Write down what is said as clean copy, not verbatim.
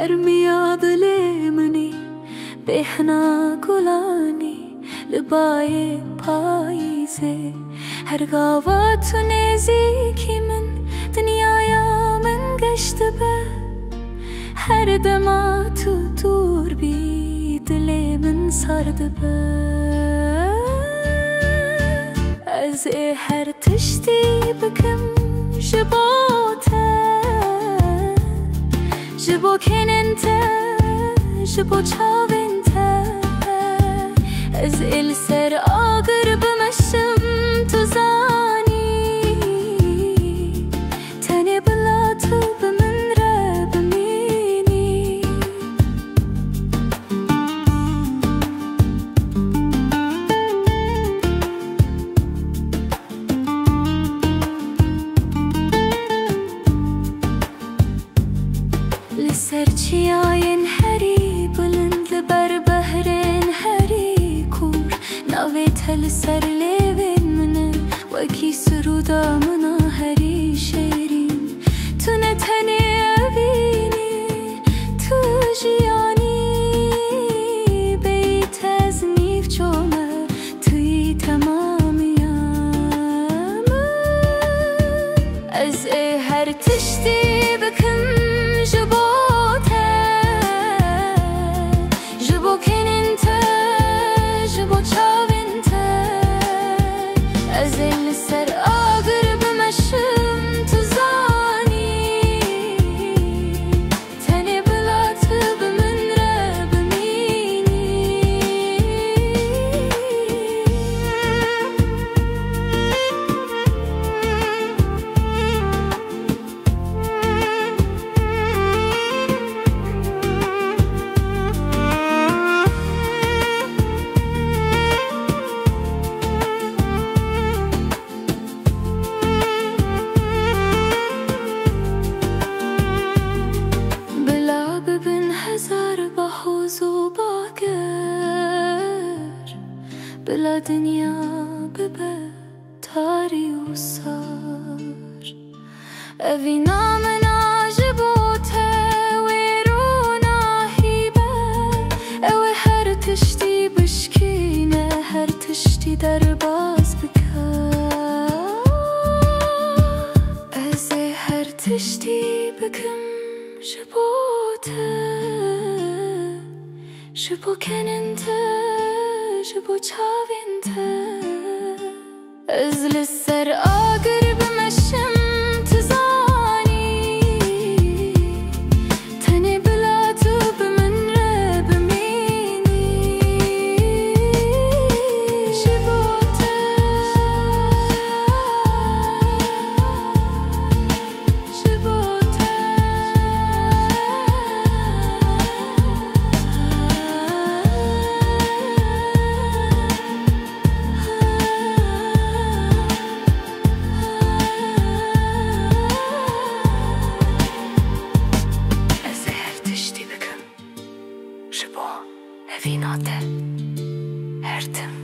گرمیا دل منی بهنا گلانی لبای پاییزه هرگاه تو نزدیکی من دنیایا من گشته به هر دما تو دور بی دل من سرده به از هر تشتی بکم جبوته جبو کننته جبو چاوینته از سر آگر بمشم تو زانی تنی بلا تو بمن را بمینی لسر چیاین هری بلند لبر بهرین هری کور نویت لسر لیوین منه وکی سرودا منا هری شیرین تو نتنی اوینی تو جیانی بیت از نیف چومه توی تمامیم از هر تشتی بکن جبوته جبو کننته جبو چاوینته از سر آگر بمشم تو زانی تنی بلا تو بمن را بمینی بلا دنیا ببه تاری و سار اوی نام ناجبوته ویرونا هیبه اوی هر تشتی بشکینه هر تشتی در باز بکار از هر تشتی بکم جبوته جبو کننته جبو چاوینته از لسر آگر بمشم تو زانی تنی بلا تو بمن را بمینی جبوته جبوته جبو هفیناته هرتم